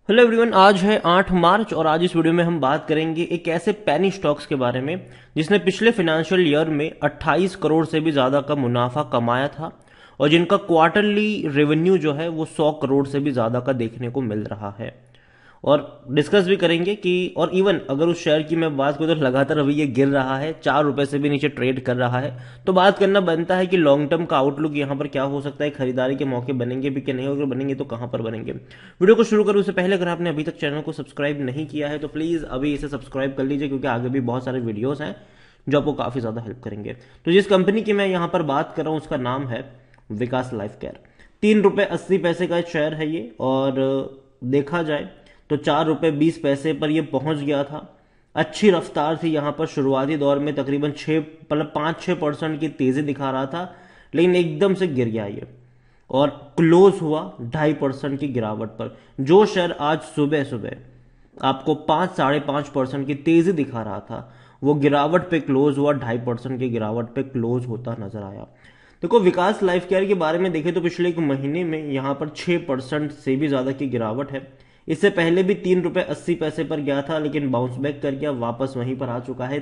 Hello everyone, आज है 8 मार्च और आज इस वीडियो में हम बात करेंगे एक ऐसे पेनी स्टॉक्स के बारे में जिसने पिछले फाइनेंशियल ईयर में 28 करोड़ से भी ज़्यादा का मुनाफा कमाया था और जिनका क्वार्टरली रेवेन्यू जो है वो 100 करोड़ से भी ज़्यादा का देखने को मिल रहा है। और डिस्कस भी करेंगे कि और इवन अगर उस शेयर की मैं बात करूँ तो लगातार अभी ये गिर रहा है, 4 रुपए से भी नीचे ट्रेड कर रहा है। तो बात करना बनता है कि लॉन्ग टर्म का आउटलुक यहाँ पर क्या हो सकता है, खरीदारी के मौके बनेंगे भी कि नहीं, अगर बनेंगे तो कहाँ पर बनेंगे। वीडियो को शुरू करूँ उससे पहले अगर आपने अभी तक चैनल को सब्सक्राइब नहीं किया है तो प्लीज़ अभी इसे सब्सक्राइब कर लीजिए, क्योंकि आगे भी बहुत सारे वीडियोज़ हैं जो आपको काफ़ी ज़्यादा हेल्प करेंगे। तो जिस कंपनी की मैं यहाँ पर बात कर रहा हूँ उसका नाम है विकास लाइफ केयर। 3 रुपये 80 पैसे का शेयर है ये, और देखा जाए तो 4 रुपये 20 पैसे पर यह पहुंच गया था। अच्छी रफ्तार थी यहाँ पर, शुरुआती दौर में तकरीबन 5-6% की तेजी दिखा रहा था, लेकिन एकदम से गिर गया ये और क्लोज हुआ 2.5% की गिरावट पर। जो शेयर आज सुबह सुबह आपको 5-5.5% की तेजी दिखा रहा था वो गिरावट पे क्लोज हुआ, 2.5% की गिरावट पे क्लोज होता नजर आया। देखो, विकास लाइफ केयर के बारे में देखें तो पिछले एक महीने में यहाँ पर 6% से भी ज्यादा की गिरावट है। इससे पहले भी 3 रुपये 80 पैसे पर गया था, लेकिन बाउंस बैक कर गया, वापस वहीं पर आ चुका है।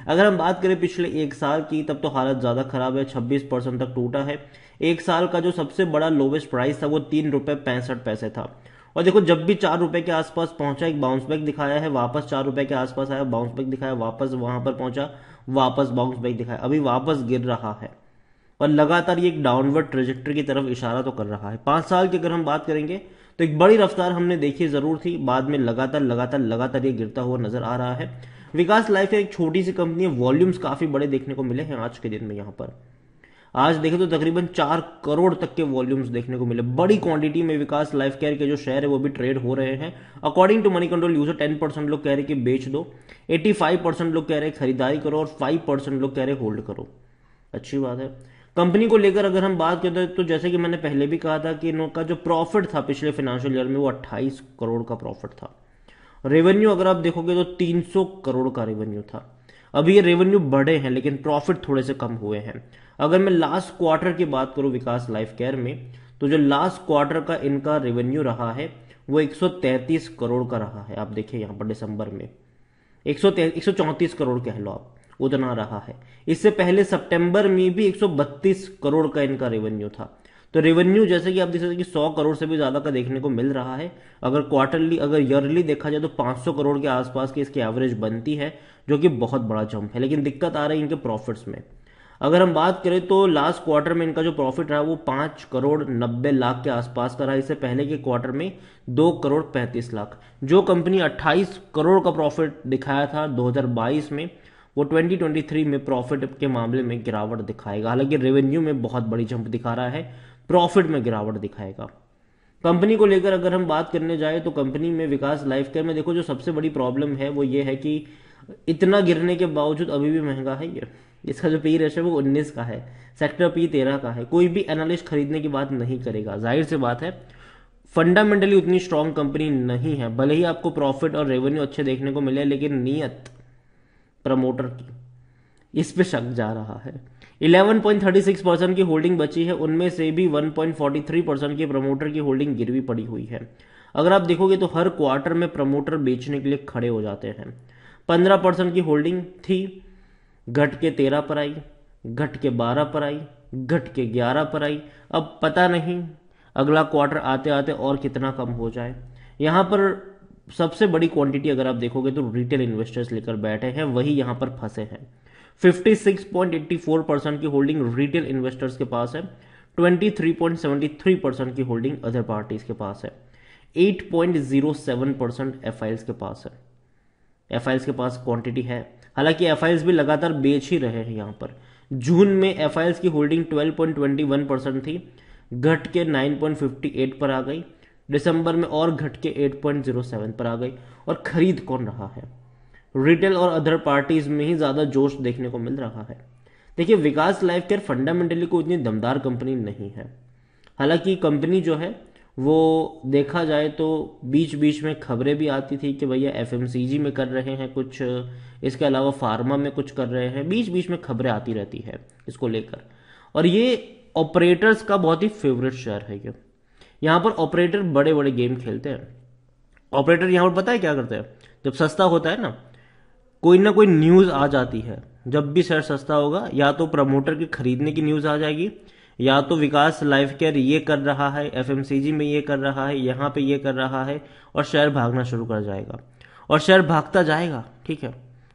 अगर हम बात करें पिछले एक साल की तब तो हालत ज्यादा खराब है, 26% तक टूटा है। एक साल का जो सबसे बड़ा लोवेस्ट प्राइस था वो 3 रुपये 65 पैसे था। और देखो, जब भी 4 रुपए के आसपास पहुंचा एक बाउंस बैक दिखाया है, वापस 4 रुपए के आसपास आया, बाउंस बैक दिखाया, वापस वहां पर पहुंचा, वापस बाउंस बैक दिखाया, अभी वापस गिर रहा है और लगातार ये एक डाउनवर्ड ट्रेजेक्टरी की तरफ इशारा तो कर रहा है। 5 साल की अगर हम बात करेंगे तो एक बड़ी रफ्तार हमने देखी जरूर थी, बाद में लगातार लगातार लगातार ये गिरता हुआ नजर आ रहा है। विकास लाइफ एक छोटी सी कंपनी है, वॉल्यूम्स काफी बड़े देखने को मिले हैं आज के दिन में। यहाँ पर आज देखें तो तकरीबन 4 करोड़ तक के वॉल्यूम्स देखने को मिले, बड़ी क्वांटिटी में विकास लाइफ केयर के जो शेयर है वो भी ट्रेड हो रहे हैं। According to Moneycontrol user 10% लोग कह रहे हैं कि बेच दो, 85% लोग कह रहे हैं खरीदारी करो और 5% लोग कह रहे हैं होल्ड करो। अच्छी बात है। कंपनी को लेकर अगर हम बात करते हैं तो जैसे कि मैंने पहले भी कहा था कि इनका जो प्रॉफिट था पिछले फाइनेंशियल ईयर में वो 28 करोड़ का प्रॉफिट था। रेवेन्यू अगर आप देखोगे तो 300 करोड़ का रेवेन्यू था। अभी ये रेवेन्यू बढ़े हैं लेकिन प्रॉफिट थोड़े से कम हुए हैं। अगर मैं लास्ट क्वार्टर की बात करूं विकास लाइफ केयर में, तो जो लास्ट क्वार्टर का इनका रेवेन्यू रहा है वो 133 करोड़ का रहा है। आप देखिए यहाँ पर दिसंबर में 134 करोड़ कह लो आप, उतना रहा है। इससे पहले सितंबर में भी 132 करोड़ का इनका रेवेन्यू था। तो रेवेन्यू जैसे कि आप देख सकते हैं कि 100 करोड़ से भी ज्यादा का देखने को मिल रहा है। अगर क्वार्टरली अगर ईयरली देखा जाए तो 500 करोड़ के आसपास की इसकी एवरेज बनती है, जो कि बहुत बड़ा जंप है। लेकिन दिक्कत आ रही है इनके प्रॉफिट्स में। अगर हम बात करें तो लास्ट क्वार्टर में इनका जो प्रॉफिट रहा वो 5 करोड़ 90 लाख के आसपास का रहा। इससे पहले के क्वार्टर में 2 करोड़ 35 लाख। जो कंपनी 28 करोड़ का प्रॉफिट दिखाया था 2022 में, वो 2023 में प्रॉफिट के मामले में गिरावट दिखाएगा। हालांकि रेवेन्यू में बहुत बड़ी जंप दिखा रहा है, प्रॉफिट में गिरावट दिखाएगा। कंपनी को लेकर अगर हम बात करने जाए तो कंपनी में विकास लाइफ केयर में देखो जो सबसे बड़ी प्रॉब्लम है वो ये है कि इतना गिरने के बावजूद अभी भी महंगा है ये। इसका जो पी रेशो है वो 19 का है, सेक्टर पी 13 का है। कोई भी एनालिस्ट खरीदने की बात नहीं करेगा, जाहिर सी बात है। फंडामेंटली उतनी स्ट्रांग कंपनी नहीं है, भले ही आपको प्रॉफिट और रेवेन्यू अच्छे देखने को मिले, लेकिन नीयत प्रमोटर की इस पे शक जा रहा है। 11.36% की होल्डिंग बची है, उनमें से भी 1.43% की प्रमोटर की होल्डिंग गिरवी पड़ी हुई है। अगर आप देखोगे तो हर क्वार्टर में प्रमोटर बेचने के लिए खड़े हो जाते हैं। 15% की होल्डिंग थी, घट के 13 पर आई, घट के 12 पर आई, घट के 11 पर आई। अब पता नहीं अगला क्वार्टर आते आते और कितना कम हो जाए। यहां पर सबसे बड़ी क्वांटिटी अगर आप देखोगे तो रिटेल इन्वेस्टर्स लेकर बैठे हैं, वही यहां पर फंसे हैं। 56.84% की होल्डिंग रिटेल इन्वेस्टर्स के पास है, 23.73% की होल्डिंग अदर पार्टीज के पास है, 8.07% एफआईएल्स के पास है। एफआईएल्स के पास क्वांटिटी है, हालांकि एफआईएल्स भी लगातार बेच ही रहे हैं। यहां पर जून में एफआईएल्स की होल्डिंग 12.21% थी, घट के 9.58 पर आ गई। दिसंबर में और घट के 8.07 पर आ गई। और खरीद कौन रहा है? रिटेल और अदर पार्टीज में ही ज्यादा जोश देखने को मिल रहा है। देखिए, विकास लाइफ केयर फंडामेंटली कोई इतनी दमदार कंपनी नहीं है। हालांकि कंपनी जो है वो देखा जाए तो बीच बीच में खबरें भी आती थी कि भैया एफएमसीजी में कर रहे हैं कुछ, इसके अलावा फार्मा में कुछ कर रहे हैं, बीच बीच में खबरें आती रहती है इसको लेकर। और ये ऑपरेटर्स का बहुत ही फेवरेट शेयर है ये। यहां पर ऑपरेटर बड़े बड़े गेम खेलते हैं। ऑपरेटर यहाँ पर पता है क्या करते हैं, जब सस्ता होता है ना कोई न्यूज़ आ जाती है, जब भी शेयर सस्ता होगा या तो प्रमोटर की खरीदने की न्यूज़ आ जाएगी, या तो विकास लाइफ केयर ये कर रहा है, एफएमसीजी में ये कर रहा है, यहाँ पे ये कर रहा है, और शेयर भागना शुरू कर जाएगा। और शेयर भागता जाएगा, ठीक है,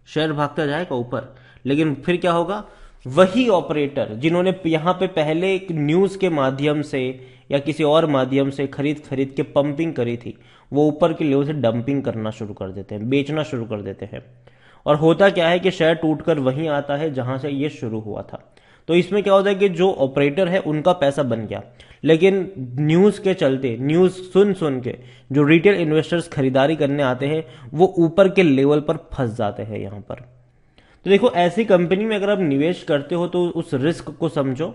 शेयर भागता जाएगा ऊपर। लेकिन फिर क्या होगा, वही ऑपरेटर जिन्होंने यहाँ पे पहले एक न्यूज़ के माध्यम से या किसी और माध्यम से खरीद खरीद के पंपिंग करी थी, वो ऊपर के लेवल से डंपिंग करना शुरू कर देते हैं, बेचना शुरू कर देते हैं। और होता क्या है कि शेयर टूटकर वहीं आता है जहां से ये शुरू हुआ था। तो इसमें क्या होता है कि जो ऑपरेटर है उनका पैसा बन गया, लेकिन न्यूज के चलते, न्यूज सुन सुन के जो रिटेल इन्वेस्टर्स खरीदारी करने आते हैं वो ऊपर के लेवल पर फंस जाते हैं यहां पर। तो देखो, ऐसी कंपनी में अगर आप निवेश करते हो तो उस रिस्क को समझो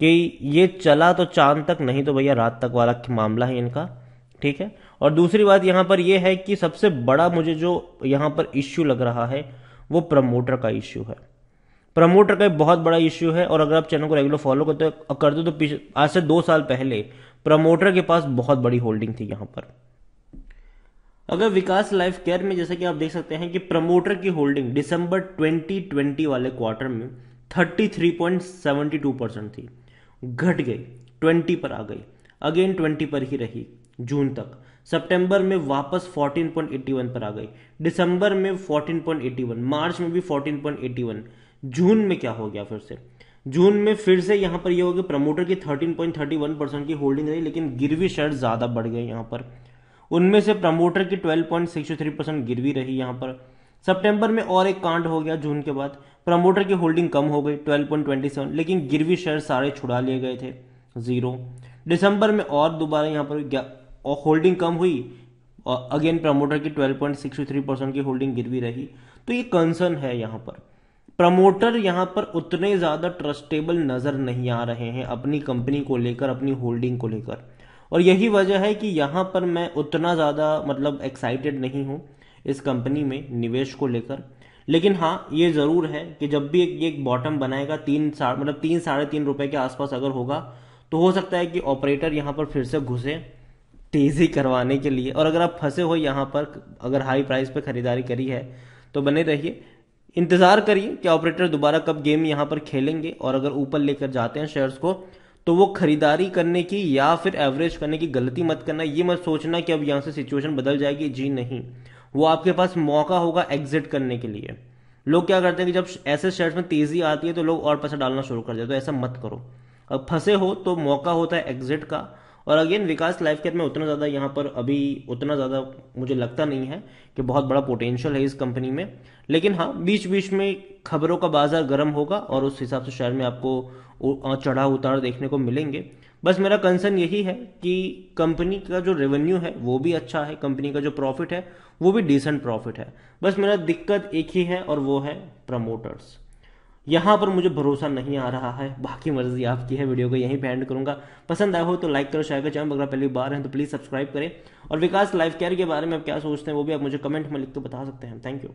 कि ये चला तो चांद तक, नहीं तो भैया रात तक वाला मामला है इनका, ठीक है। और दूसरी बात यहां पर यह है कि सबसे बड़ा मुझे जो यहां पर इश्यू लग रहा है वो प्रमोटर का इश्यू है। प्रमोटर का एक बहुत बड़ा इश्यू है, और अगर आप चैनल को रेगुलर फॉलो करते हो तो आज से 2 साल पहले प्रमोटर के पास बहुत बड़ी होल्डिंग थी यहां पर। अगर विकास लाइफ केयर में जैसे कि आप देख सकते हैं कि प्रमोटर की होल्डिंग दिसंबर 2020 वाले क्वार्टर में 33.72% थी, घट गई 20 पर आ गई, अगेन 20 पर ही रही जून तक। सितंबर में वापस 14.81 पर आ गई, दिसंबर में 14.81, मार्च में भी 14.81, जून में क्या हो गया, फिर से जून में फिर से यहां पर ये हो गया, प्रमोटर की 13.31% की होल्डिंग रही, लेकिन गिरवी शेयर ज्यादा बढ़ गए यहां पर। उनमें से प्रमोटर की 12.63% गिरवी रही यहां पर। सितंबर में और एक कांड हो गया, जून के बाद प्रमोटर की होल्डिंग कम हो गई 12.27, लेकिन गिरवी शेयर सारे छुड़ा लिए गए थे, जीरो। दिसंबर में और दोबारा यहां पर होल्डिंग कम हुई, और अगेन प्रमोटर की 12.63% की होल्डिंग गिरवी रही। तो ये कंसर्न है यहां पर। प्रमोटर यहां पर उतने ज्यादा ट्रस्टेबल नजर नहीं आ रहे हैं अपनी कंपनी को लेकर, अपनी होल्डिंग को लेकर, और यही वजह है कि यहां पर मैं उतना ज्यादा मतलब एक्साइटेड नहीं हूं इस कंपनी में निवेश को लेकर। लेकिन हाँ, ये जरूर है कि जब भी एक बॉटम बनाएगा 3-3.5 रुपए के आसपास अगर होगा, तो हो सकता है कि ऑपरेटर यहां पर फिर से घुसे तेजी करवाने के लिए। और अगर आप फंसे हो यहां पर, अगर हाई प्राइस पे खरीदारी करी है, तो बने रहिए, इंतजार करिए कि ऑपरेटर दोबारा कब गेम यहां पर खेलेंगे, और अगर ऊपर लेकर जाते हैं शेयर्स को, तो वो खरीदारी करने की या फिर एवरेज करने की गलती मत करना। ये मत सोचना कि अब यहां से सिचुएशन बदल जाएगी, जी नहीं, वो आपके पास मौका होगा एग्जिट करने के लिए। लोग क्या करते हैं कि जब ऐसे शेयर्स में तेजी आती है तो लोग और पैसा डालना शुरू कर देते हैं, तो ऐसा मत करो। अब फंसे हो तो मौका होता है एग्जिट का। और अगेन विकास लाइफ केयर में उतना ज़्यादा यहाँ पर अभी उतना ज़्यादा मुझे लगता नहीं है कि बहुत बड़ा पोटेंशियल है इस कंपनी में। लेकिन हाँ, बीच बीच में खबरों का बाजार गर्म होगा और उस हिसाब से शेयर में आपको चढ़ाव उतार देखने को मिलेंगे। बस मेरा कंसर्न यही है कि कंपनी का जो रेवेन्यू है वो भी अच्छा है, कंपनी का जो प्रॉफिट है वो भी डिसेंट प्रॉफिट है। बस मेरा दिक्कत एक ही है, और वो है प्रमोटर्स। यहां पर मुझे भरोसा नहीं आ रहा है। बाकी मर्जी आपकी है। वीडियो को यहीं पे एंड करूंगा। पसंद आया हो तो लाइक करो, शेयर करो, चैनल अगर पहली बार है तो प्लीज सब्सक्राइब करें। और विकास लाइफ केयर के बारे में आप क्या सोचते हैं वो भी आप मुझे कमेंट में लिख के बता सकते हैं। Thank you.